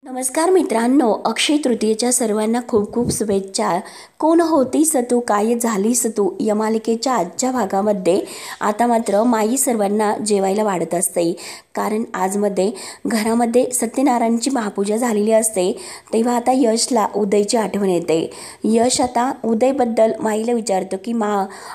नमस्कार मित्रांनो, अक्षय तृतीयेच्या सर्वांना खूप खूप शुभेच्छा. कोण होतीस तू, काय झालीस तू या मालिकेच्या आजच्या भागामध्ये आता मात्र माई सर्वांना जेवायला वाढत असते. कारण आजमध्ये घरामध्ये सत्यनारायणची महापूजा झालेली असते. तेव्हा आता यशला उदयची आठवण येते. यश आता उदयबद्दल माईला विचारतो की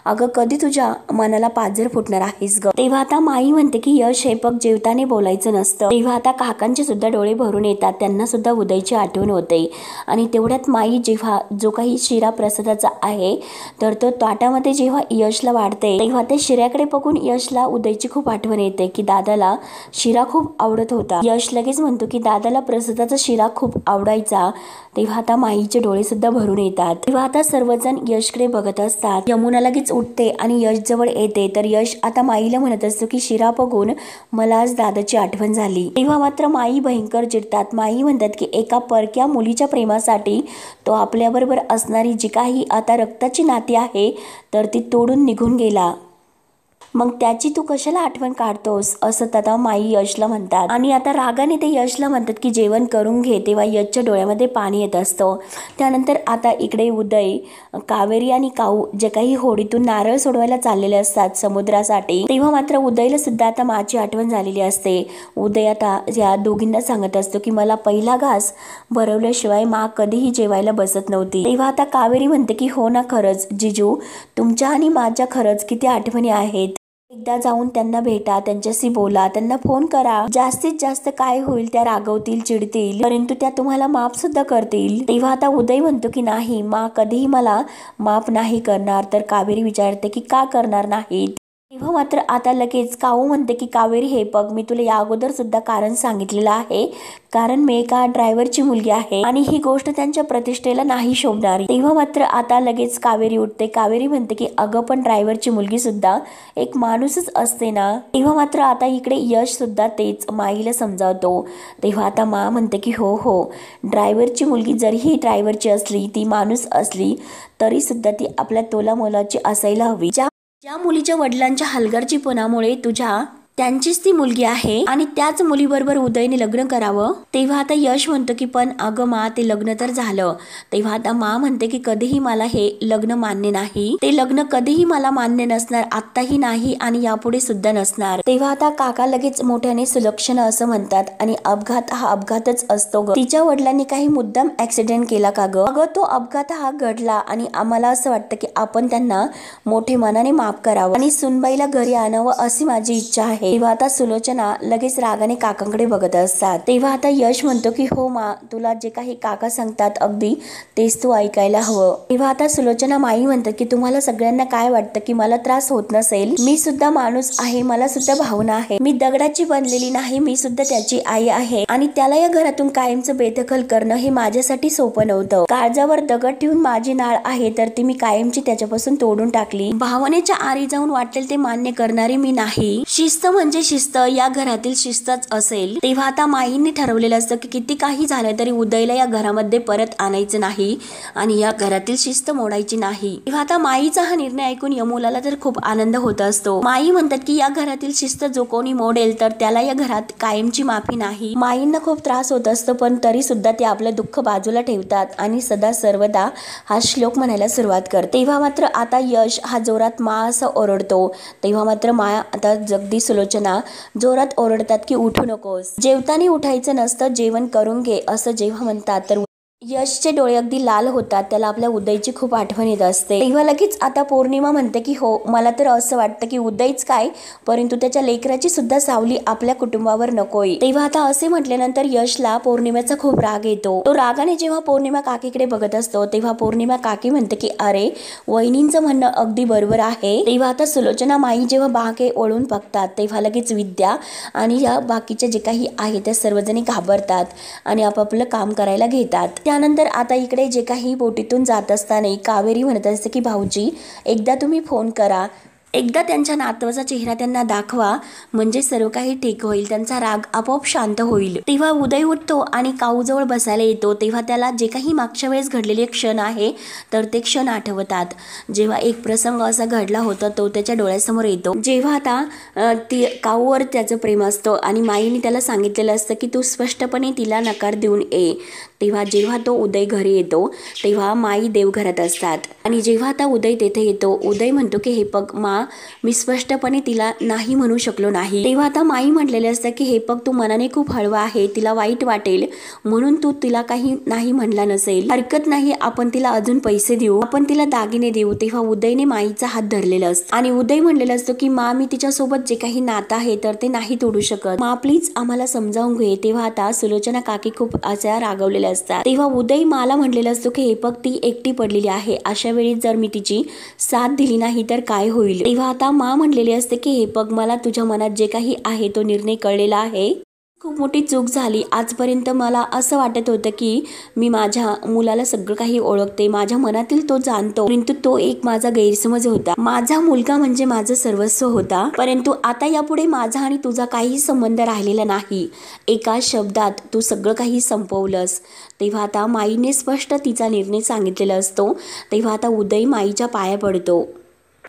अगं कधी तुझ्या मनाला पाझर फुटणार आहेस ग. तेव्हा आता माई म्हणते की यश हे पग जेवताना बोलायचं नसतं. तेव्हा आता काकांचे सुद्धा डोळे भरून येतात. त्यांना सुद्धा उदयची आठवण होते. आणि तेवढ्यात माई जेव्हा जो काही शिरा प्रसादाचा आहे तर तो ताटामध्ये जेव्हा यशला वाढते तेव्हा ते शिऱ्याकडे बघून यशला उदयची खूप आठवण येते की दादाला शिरा खूप आवडत होता. यश लगेच म्हणतो की दादाला प्रसादाचा शिरा खूप आवडायचा. तेव्हा आता माईचे डोळे सुद्धा भरून येतात. तेव्हा आता सर्वजण यशकडे बघत असतात. यमुना लगेच उठते आणि यश जवळ येते तर यश आता माईला म्हणत असतो की शिरा बघून मला आज दादाची आठवण झाली. तेव्हा मात्र माई भयंकर चिडतात. माई म्हणतात की एका परक्या मुलीच्या प्रेमासाठी तो आपल्याबरोबर असणारी जी काही आता रक्ताची नाती आहे तर ती तोडून निघून गेला. मग त्याची तू कशाला आठवण काढतोस असं आता माई यशला म्हणतात. आणि आता रागाने ते यशला म्हणतात की जेवण करून घे. तेव्हा यशच्या डोळ्यामध्ये पाणी येत असतं. त्यानंतर आता इकडे उदय, कावेरी आणि काऊ जे काही होडीतून नारळ सोडवायला चाललेले असतात समुद्रासाठी. तेव्हा मात्र उदयला सुद्धा आता माची आठवण झालेली असते. उदय आता या दोघींना सांगत असतो की मला पहिला घास भरवल्याशिवाय कधीही जेवायला बसत नव्हती. तेव्हा आता कावेरी म्हणते की हो ना, खरंच जिजू, तुमच्या आणि माझ्या खरंच किती आठवणी आहेत. एकदा जाऊन त्यांना भेटा, त्यांच्याशी बोला, त्यांना फोन करा. जास्तीत जास्त काय होईल, त्या रागवतील, चिडतील, परंतु त्या तुम्हाला माफ सुद्धा करतील. तेव्हा आता उदय म्हणतो की नाही, कधीही मला माफ नाही करणार. तर कावेरी विचारते की का करणार नाहीत. तेव्हा मात्र आता लगेच काऊ म्हणते की कावेरी हे बघ, मी तुला या अगोदर सुद्धा कारण सांगितलेलं आहे. कारण मी एका ड्रायव्हरची मुलगी आहे आणि ही गोष्ट त्यांच्या प्रतिष्ठेला नाही शोभणार. तेव्हा मात्र आता लगेच कावेरी उठते. कावेरी म्हणते की अगं पण ड्रायव्हरची मुलगी सुद्धा एक माणूसच असते ना. तेव्हा मात्र आता इकडे यश सुद्धा तेच माईला समजावतो. तेव्हा आता म्हणते की हो हो, ड्रायव्हरची मुलगी जरीही ड्रायव्हरची असली, ती माणूस असली तरी सुद्धा ती आपल्या तोलामोलाची असायला हवी. ज्या मुलीच्या वडिलांच्या हलगर्जीपणामुळे त्यांचीच ती मुलगी आहे आणि त्याच मुलीबरोबर उदयने लग्न करावं. तेव्हा आता यश म्हणतो की पण अगं ते लग्न तर झालं. तेव्हा आता म्हणते की कधीही मला हे लग्न मान्य नाही. ते लग्न कधीही मला मान्य नसणार, आत्ताही नाही आणि यापुढे सुद्धा नसणार. तेव्हा आता काका लगेच मोठ्याने सुलक्षण असं म्हणतात आणि अपघात हा अपघातच असतो ग. तिच्या वडिलांनी काही मुद्दाम ऍक्सिडेंट केला का ग? अगं तो अपघात हा घडला आणि आम्हाला असं वाटतं की आपण त्यांना मोठे मनाने माफ करावं आणि सुनबाईला घरी आणावं अशी माझी इच्छा आहे. तेव्हा आता सुलोचना लगेच रागाने काकांकडे बघत असतात. तेव्हा आता यश म्हणतो की हो तुला जे काही काका सांगतात अगदी तेच तू ऐकायला हवं. तेव्हा आता सुलोचना माई म्हणतात की तुम्हाला सगळ्यांना काय वाटतं की मला त्रास होत नसेल? मी सुद्धा माणूस आहे, मला सुद्धा भावना आहे. मी दगडाची बनलेली नाही, मी सुद्धा त्याची आई आहे आणि त्याला या घरातून कायमचं बेदखल करणं हे माझ्यासाठी सोपं नव्हतं. काळजावर दगड ठेवून माझी नाळ आहे तर ती मी कायमची त्याच्यापासून तोडून टाकली. भावनेच्या आरी जाऊन वाटेल ते मान्य करणारी मी नाही. शिस्त म्हणजे शिस्त, या घरातील शिस्तच असेल. तेव्हा आता माईंनी ठरवलेलं असतं की किती काही झालं तरी उदयला या घरामध्ये परत आणायचं नाही आणि या घरातील शिस्त मोडायची नाही. तेव्हा आता माईचा हा निर्णय ऐकून यमुलाला तर खूप आनंद होत असतो. माई म्हणतात की या घरातील शिस्त जो कोणी मोडेल तर त्याला या घरात कायमची माफी नाही. माईंना खूप त्रास होत असतो पण तरी सुद्धा ते आपलं दुःख बाजूला ठेवतात आणि सदा सर्वदा हा श्लोक म्हणायला सुरुवात करते. तेव्हा मात्र आता यश हा जोरात असं ओरडतो. तेव्हा मात्र आता जगदी सुलोचना जोरात ओरडतात की उठू नकोस, जेवताना उठायचं नसतं, जेवण करून घे असं जेव्हा म्हणतात तर यशचे डोळे अगदी लाल होतात. त्याला आपल्या उदयची खूप आठवण येत असते. तेव्हा लगेच आता पौर्णिमा म्हणते की हो, मला तर असं वाटतं की उदयच काय परंतु त्याच्या लेकराची सुद्धा सावली आपल्या कुटुंबावर नकोय. तेव्हा आता असे म्हटल्यानंतर यशला पौर्णिमेचा खूप राग येतो. तो रागाने जेव्हा पौर्णिमा काकीकडे बघत असतो तेव्हा पौर्णिमा काकी म्हणते की अरे, वहिनींचं म्हणणं अगदी बरोबर आहे. तेव्हा आता सुलोचना माई जेव्हा बाके ओळून बघतात तेव्हा लगेच विद्या आणि या बाकीच्या जे काही आहे त्या सर्वजणी घाबरतात आणि आपापलं काम करायला घेतात. त्यानंतर आता इकडे जे काही बोटीतून जात असताना कावेरी म्हणत असते की भाऊजी, एकदा तुम्ही फोन करा. एकदा त्यांच्या नातवाचा चेहरा त्यांना दाखवा, म्हणजे सर्व काही ठीक होईल, त्यांचा राग आपोआप शांत होईल. तेव्हा उदय उठतो आणि काऊजवळ बसायला येतो. तेव्हा त्याला जे काही मागच्या वेळेस घडलेले क्षण आहे तर ते क्षण आठवतात. जेव्हा एक प्रसंग असा घडला होता तो त्याच्या डोळ्यासमोर येतो. जेव्हा आता ती काऊवर त्याचं प्रेम असतं आणि माईने त्याला सांगितलेलं असतं की तू स्पष्टपणे तिला नकार देऊन ये. तेव्हा जेव्हा तो उदय घरी येतो तेव्हा माई देवघरात असतात आणि जेव्हा आता उदय तेथे येतो, उदय म्हणतो की हे बघ मा, मी स्पष्टपणे तिला नाही म्हणू शकलो नाही. तेव्हा आता माई म्हटलेले असतं की हे बघ, तू मनाने खूप हळवा आहे, तिला वाईट वाटेल म्हणून तू तिला काही नाही म्हणला नसेल, हरकत नाही, आपण तिला अजून पैसे देऊ, आपण तिला दागिने देऊ. तेव्हा उदयने माईचा हात धरलेला असतो आणि उदय म्हणलेला असतो की मा, मी तिच्यासोबत जे काही नातं आहे तर ते नाही तोडू शकत, मा प्लीज आम्हाला समजावून घे. तेव्हा आता सुलोचना काकी खूप अशा रागवलेल्या असतात. तेव्हा उदय मला म्हटलेला असतो की हे बघ, ती एकटी पडलेली आहे, अशा वेळी जर मी तिची साथ दिली नाही तर काय होईल. तेव्हा आता मा म्हणलेली असते की हे बघ, मला तुझ्या मनात जे काही आहे तो निर्णय कळलेला आहे, खूप मोठी चूक झाली. आजपर्यंत मला असं वाटत होतं की मी माझ्या मुलाला सगळं काही ओळखते, माझ्या मनातील तो जाणतो, परंतु तो एक माझा गैरसमज होता. माझा मुलगा म्हणजे माझं सर्वस्व होता, परंतु आता यापुढे माझा आणि तुझा काही संबंध राहिलेला नाही. एका शब्दात तू सगळं काही संपवलंस. तेव्हा आता माईने स्पष्ट तिचा निर्णय सांगितलेला असतो. तेव्हा आता उदय माईच्या पाया पडतो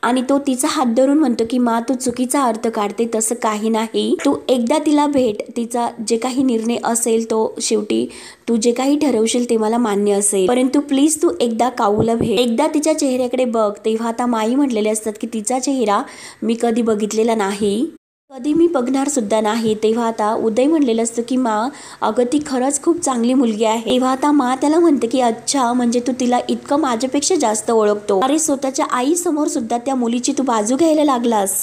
आणि तो तिचा हात धरून म्हणतो की मा, तू चुकीचा अर्थ काढते, तसं काही नाही, तू एकदा तिला भेट, तिचा जे काही निर्णय असेल तो शेवटी तू जे काही ठरवशील ते मला मान्य असेल, परंतु प्लीज तू एकदा काऊला भेट, एकदा तिच्या चेहऱ्याकडे बघ. तेव्हा आता माई म्हटलेले असतात की तिचा चेहरा मी कधी बघितलेला नाही, कधी मी बघणार सुद्धा नाही. तेव्हा आता उदय म्हणलेलं असतं की मा, अगं ती खरंच खूप चांगली मुलगी आहे. तेव्हा आता मा त्याला म्हणते की अच्छा, म्हणजे तू तिला इतकं माझ्यापेक्षा जास्त ओळखतो. अरे, स्वतःच्या आई समोर सुद्धा त्या मुलीची तू बाजू घ्यायला लागलास.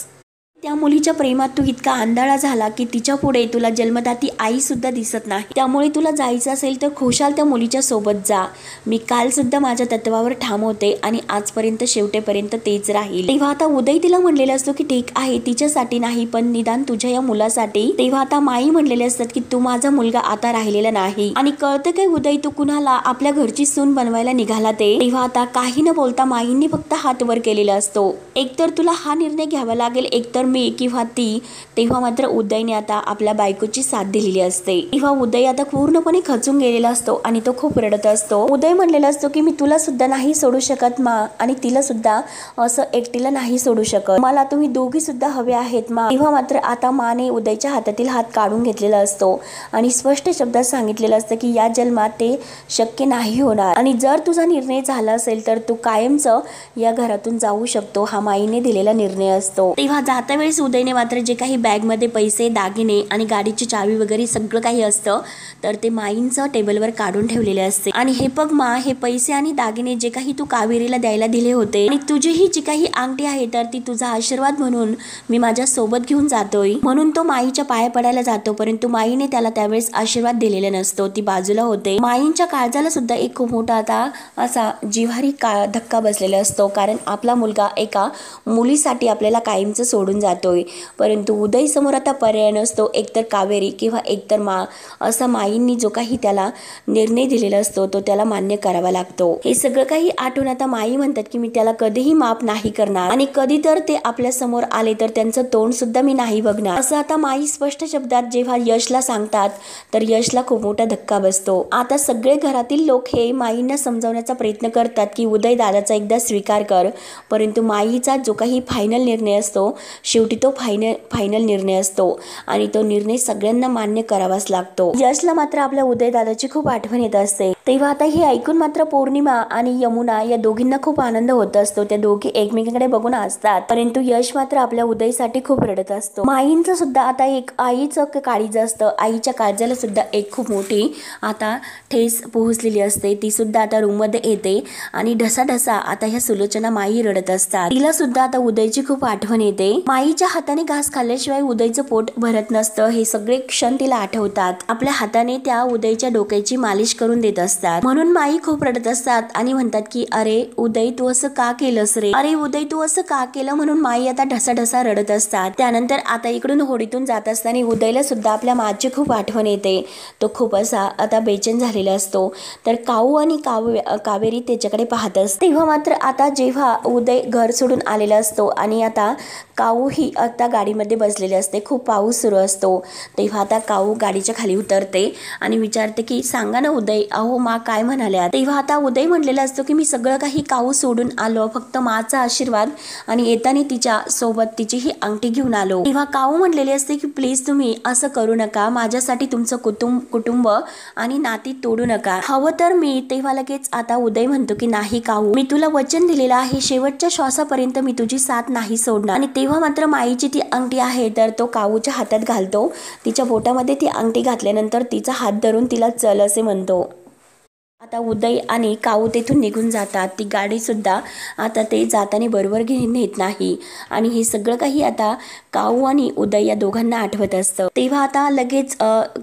त्या मुलीच्या प्रेमात तू इतका आंधळा झाला की तिच्या पुढे तुला जन्मदाती आई सुद्धा दिसत नाही. त्यामुळे तुला जायचं असेल तर खुशाल त्या मुलीच्या सोबत जा. मी काल सुद्धा माझ्या तत्वावर ठाम होते आणि आजपर्यंत शेवटेपर्यंत तेच राहील. तेव्हा आता उदय तिला म्हणलेला असतो की ठीक आहे, तिच्यासाठी नाही पण निदान तुझ्या या मुलासाठी. तेव्हा आता माई म्हणलेले असतात की तू माझा मुलगा आता राहिलेला नाही आणि कळतं काय उदय, तू कुणाला आपल्या घरची सून बनवायला निघाला ते. तेव्हा आता काही न बोलता माईंनी फक्त हात वर केलेला असतो. एकतर तुला हा निर्णय घ्यावा लागेल, एकतर मी किंवा ती. तेव्हा मात्र उदयने आता आपल्या बायकोची साथ दिलेली असते. तेव्हा उदय आता पूर्णपणे खचून गेलेला असतो आणि तो खूप रडत असतो. उदय म्हणलेला असतो की मी तुला सुद्धा नाही सोडू शकत मा, आणि तिला सुद्धा असं एकटीला नाही सोडू शकत, मला तुम्ही दोघी सुद्धा हवे आहेत मा. तेव्हा मात्र आता माने उदयच्या हातातील हात काढून घेतलेला असतो आणि स्पष्ट शब्दात सांगितलेलं असतं की या जन्मात ते शक्य नाही होणार आणि जर तुझा निर्णय झाला असेल तर तू कायमचं या घरातून जाऊ शकतो. हा माईने दिलेला निर्णय असतो. तेव्हा जाता वेळेस उदयने मात्र जे काही बॅगमध्ये पैसे, दागिने आणि गाडीची चावी वगैरे सगळं काही असतं तर ते माईंचं टेबलवर काढून ठेवलेले असते आणि हे बघ मा, हे पैसे आणि दागिने जे काही तू कावेरीला द्यायला दिले होते आणि तुझी ही जी काही अंगठी आहे तर ती तुझा आशीर्वाद म्हणून मी माझ्या सोबत घेऊन जातोय. म्हणून तो माईच्या पाया पडायला जातो, परंतु माईने त्याला त्यावेळेस आशीर्वाद दिलेला नसतो, ती बाजूला होते. माईंच्या काळजाला सुद्धा एक खूप मोठा आता असा जिव्हारी धक्का बसलेला असतो, कारण आपला मुलगा एका मुलीसाठी आपल्याला कायमचं सोडून जातोय. परंतु उदय समोर आता पर्याय नसतो, एकतर कावेरी किंवा एकतर मा, असा माईंनी जो काही त्याला निर्णय दिलेला असतो तो त्याला मान्य करावा लागतो. हे सगळं काही आठवून आता माई म्हणतात की मी त्याला कधीही माफ नाही करणार आणि कधी तर ते आपल्या समोर आले तर त्यांचं तोंड सुद्धा मी नाही बघणार, असं आता माई स्पष्ट शब्दात जेव्हा यशला सांगतात तर यशला खूप मोठा धक्का बसतो. आता सगळे घरातील लोक हे माईंना समजावण्याचा प्रयत्न करतात की उदय दादाचा एकदा स्वीकार कर, परंतु माईचा जो काही फायनल निर्णय असतो शेवटी तो फायनल निर्णय असतो आणि तो निर्णय सगळ्यांना मान्य करावाच लागतो. यशला मात्र आपल्या उदय दादाची खूप आठवण येत असते. तेव्हा आता हे ऐकून मात्र पौर्णिमा आणि यमुना या दोघींना खूप आनंद होत असतो. त्या दोघी एकमेकांकडे बघून हसतात, परंतु यश मात्र आपल्या उदयसाठी खूप रडत असतो. माईंचं सुद्धा आता एक आईचं काळीज असतं, आईच्या काळजाला सुद्धा एक खूप मोठी आता ठेस पोहोचलेली असते. ती सुद्धा आता रूम मध्ये येते आणि ढसाढसा आता ह्या सुलोचना माई रडत असतात. तिला सुद्धा आता उदयची खूप आठवण येते. माईच्या हाताने घास खाल्ल्याशिवाय उदयचं पोट भरत नसतं, हे सगळे क्षण तिला आठवतात. आपल्या हाताने त्या उदयच्या डोक्याची मालिश करून देत असतात. असतात. म्हणून माई खूप रडत असतात आणि म्हणतात की अरे उदय तू असं का केलंस रे, अरे उदय तू असं का केलं, म्हणून माई आता ढसाढसा रडत असतात. त्यानंतर आता इकडून होडीतून जात असताना उदयला सुद्धा आपल्या माची खूप आठवण येते. तो खूप असा आता बेचैन झालेला असतो. तर काऊ आणि कावेरी त्याच्याकडे पाहत असते. तेव्हा मात्र आता जेव्हा उदय घर सोडून आलेला असतो आणि आता काऊ ही आता गाडीमध्ये बसलेली असते, खूप पाऊस सुरू असतो. तेव्हा आता काऊ गाडीच्या खाली उतरते आणि विचारते की सांगा ना उदय, अहो मा काय म्हणाल्या. तेव्हा आता उदय म्हणलेला असतो की मी सगळं काही काऊ सोडून आलो, फक्त माचा आशीर्वाद आणि येताना तिच्या सोबत तिची ही अंगठी घेऊन आलो. तेव्हा काऊ म्हणलेली असते की प्लीज तुम्ही असं करू नका, माझ्यासाठी तुमचं कुटुंब आणि नाती तोडू नका, हवं तर मी. तेव्हा लगेच आता उदय म्हणतो की नाही काऊ, मी तुला वचन दिलेलं आहे, शेवटच्या श्वासापर्यंत मी तुझी साथ नाही सोडणार. आणि तेव्हा मात्र माईची ती अंगठी आहे तर तो काऊच्या हातात घालतो. तिच्या बोटामध्ये ती अंगठी घातल्यानंतर तिचा हात धरून तिला चल असे म्हणतो. आता उदय आणि काऊ तेथून निघून जातात. ती गाडी सुद्धा आता ते जाताना बरोबर नेत नाही आणि हे सगळं काही आता काऊ आणि उदय या दोघांना आठवत असतं. तेव्हा आता लगेच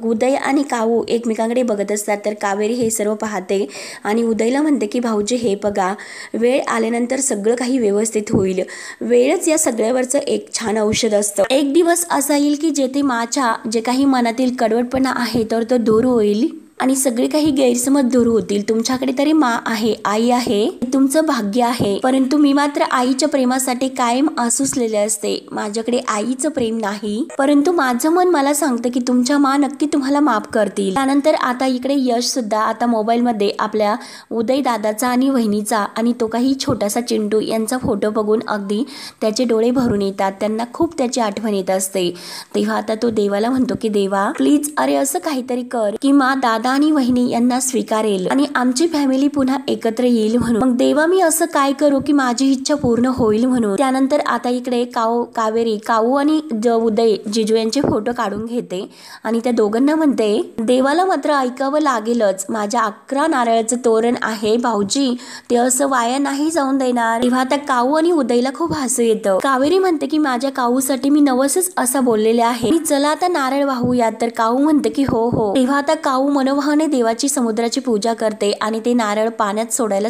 उदय आणि काऊ एकमेकांकडे बघत असतात. तर कावेरी हे सर्व पाहते आणि उदयला म्हणते की भाऊजी हे बघा, वेळ आल्यानंतर सगळं काही व्यवस्थित होईल, वेळच या सगळ्यावरचं एक छान औषध असतं. एक दिवस असा येईल की जेथे माझ्या जे काही मनातील कडवटपणा आहे तर तो दूर होईल आणि सगळे काही गैरसमज दूर होतील. तुमच्याकडे तरी मा आहे, आई आहे, तुमचं भाग्य आहे, परंतु मी मात्र आईच्या प्रेमासाठी कायम आसुसलेले असते. माझ्याकडे आईचं प्रेम नाही, परंतु माझं मन मला सांगतं की तुमच्या मा नक्की तुम्हाला माफ करतील. त्यानंतर आता इकडे यश सुद्धा आता मोबाईल मध्ये आपल्या उदय दादाचा आणि वहिनीचा आणि तो काही छोटासा चिंटू यांचा फोटो बघून अगदी त्याचे डोळे भरून येतात. त्यांना खूप त्याची आठवण येत असते. तेव्हा आता तो देवाला म्हणतो की देवा प्लीज, अरे असं काहीतरी कर की मा दादा आणि वहिनी यांना स्वीकारेल आणि आमची फॅमिली पुन्हा एकत्र येईल म्हणून. मग देवा मी असं काय करू की माझी इच्छा पूर्ण होईल म्हणून. त्यानंतर आता इकडे कावेरी काऊ आणि उदय जिजू यांचे फोटो काढून घेते आणि त्या दोघांना म्हणते देवाला मात्र ऐकावं लागेलच, माझ्या 11 नारळाचं तोरण आहे भाऊजी, ते असं वाया नाही जाऊन देणार. तेव्हा आता काऊ आणि उदयला खूप हसू येतं. कावेरी म्हणते की माझ्या काऊसाठी मी नवसच असं बोललेले आहे, चला आता नारळ वाहूयात. तर काऊ म्हणते की हो हो. तेव्हा आता काऊ मनोभावाने देवाची समुद्राची पूजा करते आणि ते नारळ पाण्यात सोडायला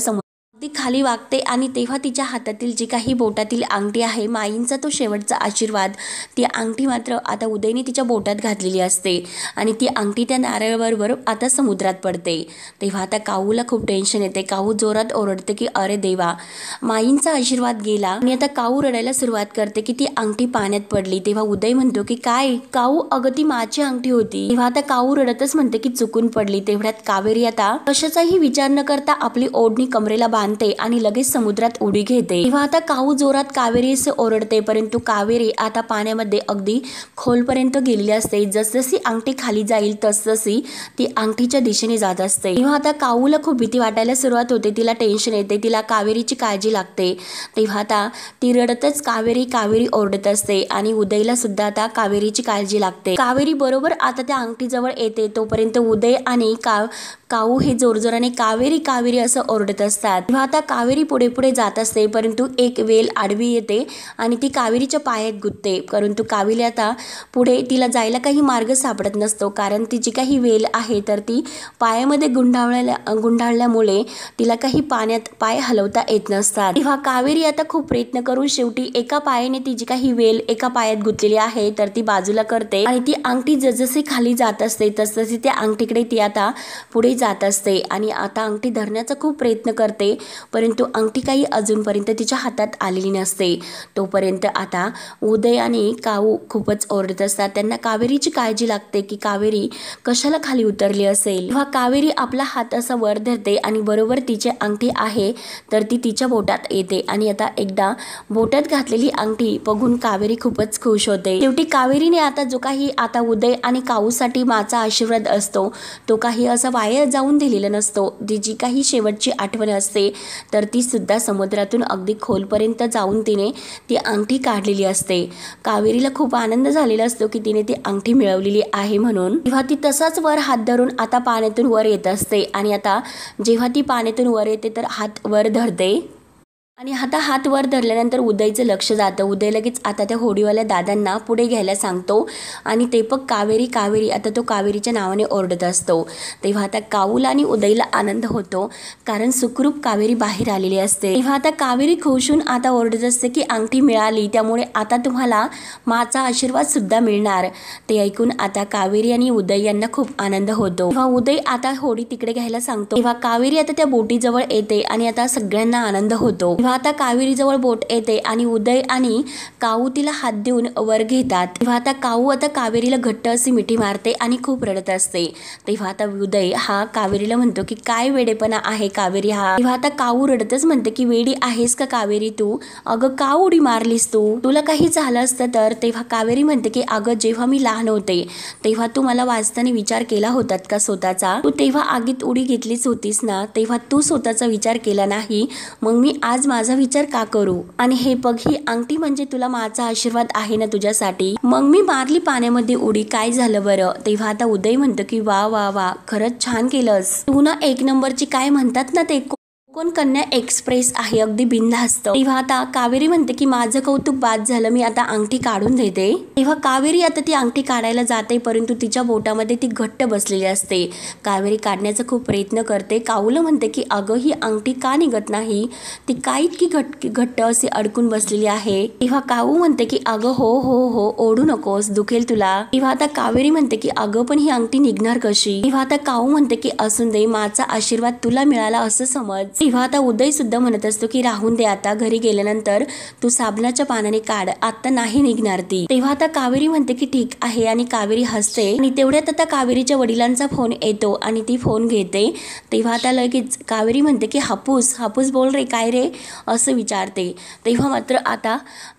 ती खाली वागते आणि तेव्हा तिच्या हातातील जी काही बोटातील अंगठी आहे, माईंचा तो शेवटचा आशीर्वाद, ती अंगठी मात्र आता उदयने तिच्या बोटात घातलेली असते आणि ती अंगठी त्या नारळाबरोबर आता समुद्रात पडते. तेव्हा आता काऊला खूप टेन्शन येते. काऊ जोरात ओरडते की अरे देवा, माईंचा आशीर्वाद गेला. आणि आता काऊ रडायला सुरुवात करते की ती अंगठी पाण्यात पडली. तेव्हा उदय म्हणतो की काय काऊ, अगं ती माझी अंगठी होती. तेव्हा आता काऊ रडतच म्हणते की चुकून पडली. तेवढ्यात कावेरी आता कशाचाही विचार न करता आपली ओढणी कमरेला बांधते आणि लगेच समुद्रात उडी घेते. तेव्हा आता काऊ जोरात कावेरी असे ओरडते, परंतु कावेरी आता पाण्यामध्ये अगदी खोलपर्यंत गेलेली असते. जसजशी अंगठी खाली जाईल तसतशी ती अंगठीच्या दिशेने जात असते. तेव्हा आता काऊला खूप भीती वाटायला सुरुवात होते. तिला टेन्शन येते, तिला कावेरीची काळजी लागते. तेव्हा आता ती रडतच कावेरी कावेरी ओरडत असते आणि उदयला सुद्धा आता कावेरीची काळजी लागते. कावेरी बरोबर आता त्या अंगठीजवळ येते तोपर्यंत उदय आणि काऊ हे जोरजोराने कावेरी कावेरी असं ओरडत असतात. तेव्हा आता कावेरी पुढे पुढे जात असते, परंतु एक वेल आडवी येते आणि ती कावेरीच्या पायात गुंतते. परंतु कावेरी आता पुढे तिला जायला काही मार्ग सापडत नसतो, कारण ती जी काही वेल आहे तर ती पायामध्ये गुंडाळल्यामुळे तिला काही पाण्यात पाय हलवता येत नसतात. तेव्हा कावेरी आता खूप प्रयत्न करून शेवटी एका पायाने ती जी काही वेल एका पायात गुंतलेली आहे तर ती बाजूला करते आणि ती अंगठी जसजशी खाली जात असते तसतशी त्या अंगठीकडे ती आता पुढे जात असते आणि आता अंगठी धरण्याचा खूप प्रयत्न करते, परंतु अंगठी काही अजूनपर्यंत तिच्या हातात आलेली नसते. तोपर्यंत आता उदय आणि काऊ खूपच ओरडत असतात. त्यांना कावेरीची काळजी लागते की कावेरी कशाला खाली उतरली असेल. तेव्हा कावेरी आपला हात असा वर धरते आणि बरोबर तिची अंगठी आहे तर ती तिच्या बोटात येते आणि आता एकदा बोटात घातलेली अंगठी बघून कावेरी खूपच खुश होते. शेवटी कावेरीने आता जो काही आता उदय आणि काऊसाठी माचा आशीर्वाद असतो तो काही असा वाया जाऊन दिलेला नसतो. ती जी काही शेवटची आठवण असते तर ती सुद्धा समुद्रातून अगदी खोलपर्यंत जाऊन तिने ती अंगठी काढलेली असते. कावेरीला खूप आनंद झालेला असतो की तिने ती अंगठी मिळवलेली आहे म्हणून. तेव्हा ती तसाच वर हात धरून आता पाण्यातून वर येत असते आणि आता जेव्हा ती पाण्यातून वर येते तर हात वर धरते आणि आता हात वर धरल्यानंतर उदयचं लक्ष जातं. उदय लगेच आता त्या होडीवाल्या दादांना पुढे घ्यायला सांगतो आणि ते पण कावेरी कावेरी आता तो कावेरीच्या नावाने ओरडत असतो. तेव्हा आता काऊला आणि उदयला आनंद होतो, कारण सुखरूप कावेरी बाहेर आलेली असते. तेव्हा आता कावेरी खुश होऊन आता ओरडत असते की अंगठी मिळाली, त्यामुळे आता तुम्हाला माचा आशीर्वाद सुद्धा मिळणार. ते ऐकून आता कावेरी आणि उदय यांना खूप आनंद होतो. तेव्हा उदय आता होडी तिकडे घ्यायला सांगतो. तेव्हा कावेरी आता त्या बोटीजवळ येते आणि आता सगळ्यांना आनंद होतो. तेव्हा आता कावेरी जवळ बोट येते आणि उदय आणि काऊ तिला हात देऊन वर घेतात. तेव्हा आता काऊ आता कावेरीला घट्ट अशी मिठी मारते आणि खूप रडत असते. तेव्हा आता उदय हा कावेरीला म्हणतो की काय वेडेपणा आहे कावेरी हा. तेव्हा आता काऊ रडतच म्हणते की वेडी आहेस का कावेरी तू, अगं का उडी मारलीस तू, तुला काही झालं असतं तर. तेव्हा कावेरी म्हणते की अगं जेव्हा मी लहान होते तेव्हा तू मला वाचताना विचार केला होतात का स्वतःचा, तू तेव्हा आगीत उडी घेतलीच होतीस ना, तेव्हा तू स्वतःचा विचार केला नाही, मग मी आज माझा विचार का करू. आणि हे बघ ही अंगठी म्हणजे तुला माझा आशीर्वाद आहे ना तुझ्यासाठी, मग मी मारली पाण्यामध्ये उडी, काय झालं बरं. तेव्हा आता उदय म्हणतो की वा वा वा खरंच छान केलंस तू ना, एक नंबरची काय म्हणतात ना ते कोण कन्या एक्सप्रेस आहे, अगदी बिनधास्त. तेव्हा आता कावेरी म्हणते की माझं कौतुक बाद झालं, मी आता अंगठी काढून देते. तेव्हा कावेरी आता ती अंगठी काढायला जाते, परंतु तिच्या बोटामध्ये ती घट्ट बसलेली असते. कावेरी काढण्याचा खूप प्रयत्न करते. काऊला म्हणते की अगं ही अंगठी का निघत नाही, ती काय इतकी घट्ट अशी अडकून बसलेली आहे. तेव्हा काऊ म्हणते की अगं हो हो हो ओढू नकोस, दुखेल तुला. तेव्हा आता कावेरी म्हणते की अगं पण ही अंगठी निघणार कशी. तेव्हा आता काऊ म्हणते की असून दे, माझा आशीर्वाद तुला मिळाला असं समज. तेव्हा आता उदय सुद्धा म्हणत असतो की राहून दे, आता घरी गेल्यानंतर तू साबणाच्या पानाने काढ, आता नाही निघणार ती. तेव्हा आता कावेरी म्हणते की ठीक आहे आणि कावेरी हसते. आणि तेवढ्यात आता कावेरीच्या वडिलांचा फोन येतो आणि ती फोन घेते. तेव्हा आता लगेच कावेरी म्हणते की हापूस हापूस बोल रे, काय रे असं विचारते. तेव्हा मात्र आता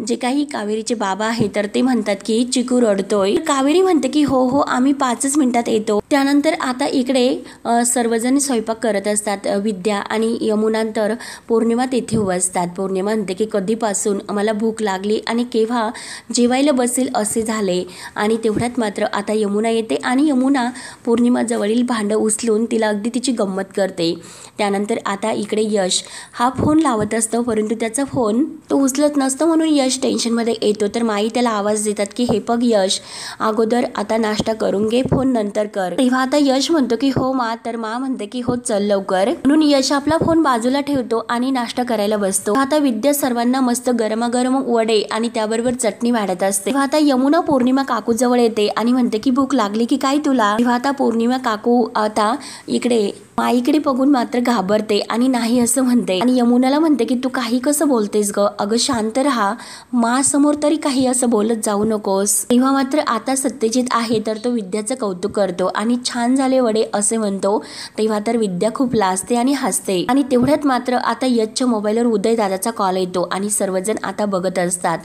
जे काही कावेरीचे बाबा आहे तर ते म्हणतात की चिकू रडतोय. कावेरी म्हणते की हो हो आम्ही 5 मिनिटात येतो. त्यानंतर आता इकडे सर्वजण स्वयंपाक करत असतात. विद्या आणि यमुनांतर पौर्णिमा तेथे उभं असतात. पौर्णिमा म्हणते की कधीपासून मला भूक लागली आणि केव्हा जेवायला बसेल असे झाले. आणि तेवढ्यात मात्र आता यमुना येते आणि यमुना पौर्णिमा जवळील भांडं उचलून तिला अगदी तिची गंमत करते. त्यानंतर आता इकडे यश हा फोन लावत असतो, परंतु त्याचा फोन तो उचलत नसतो, म्हणून यश टेन्शनमध्ये येतो. तर माई त्याला आवाज देतात की हे बघ यश, अगोदर आता नाश्ता करून घे, फोन नंतर कर. तेव्हा आता यश म्हणतो की हो मा. तर मा म्हणते की हो चल लवकर. म्हणून यश आपला फोन बाजूला ठेवतो आणि नाश्ता करायला बसतो. आता विद्या सर्वांना मस्त गरमागरम वडे आणि त्याबरोबर चटणी वाढत असते. तेव्हा आता यमुना पौर्णिमा काकू जवळ येते आणि म्हणते की भूक लागली की काय तुला. तेव्हा आता पौर्णिमा काकू आता इकडे माईकडे बघून मात्र घाबरते आणि नाही असं म्हणते. आणि यमुनाला म्हणते की तू काही कसं बोलतेस ग, अगं शांत राहा, मा समोर तरी काही असं बोलत जाऊ नकोस. तेव्हा मात्र आता सत्यजित आहे तर तो विद्याचं कौतुक करतो आणि छान झाले वडे असे म्हणतो. तेव्हा तर विद्या खूप लाजते आणि हसते. आणि तेवढ्यात मात्र आता यशच्या मोबाईलवर उदय दादाचा कॉल येतो आणि सर्वजण आता बघत असतात.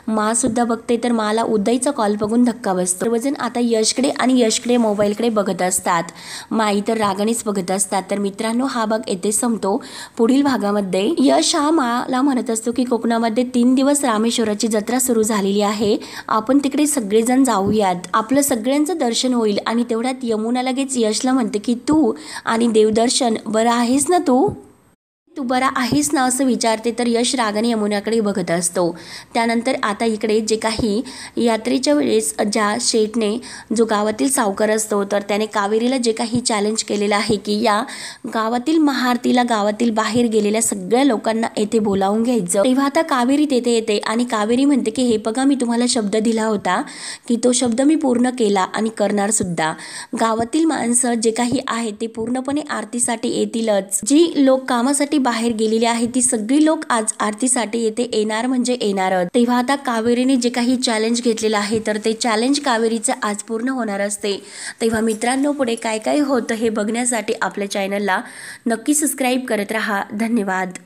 मा सुद्धा बघते तर माला उदयचा कॉल बघून धक्का बसतो. सर्वजण आता यशकडे आणि यशकडे मोबाईलकडे बघत असतात. माई तर रागानेच बघत असतात. तर मित्रांनो हा भाग येथे संपतो. पुढील भागामध्ये यश हा माला म्हणत असतो की कोकणामध्ये 3 दिवस रामेश्वराची जत्रा सुरू झालेली आहे, आपण तिकडे सगळेजण जाऊयात, आपलं सगळ्यांचं दर्शन होईल. आणि तेवढ्यात यमुना लगेच यशला म्हणते की तू आणि देवदर्शन बरं आहेस ना, तू बरा आहेस ना असं विचारते. तर यश रागाने यमुनाकडे बघत असतो. त्यानंतर आता इकडे जे काही यात्रेच्या वेळेस ज्या शेठने जो गावातील सावकार असतो तर त्याने कावेरीला जे काही चॅलेंज केलेलं आहे की या गावातील महाआरतीला गावातील बाहेर गेलेल्या सगळ्या लोकांना येथे बोलावून घ्यायचं. तेव्हा आता कावेरी तेथे येते आणि कावेरी म्हणते की हे बघा मी तुम्हाला शब्द दिला होता की तो शब्द मी पूर्ण केला आणि करणार सुद्धा. गावातील माणसं जे काही आहे ते पूर्णपणे आरतीसाठी येतीलच. जी लोक कामासाठी बाहेर गेलेली आहे ती सगळी लोक आज आरतीसाठी येथे येणार म्हणजे येणारच. तेव्हा आता कावेरीने जे काही चॅलेंज घेतलेलं आहे तर ते चॅलेंज कावेरीचं आज पूर्ण होणार असते. तेव्हा मित्रांनो पुढे काय काय होतं हे बघण्यासाठी आपल्या चॅनलला नक्की सबस्क्राईब करत राहा. धन्यवाद.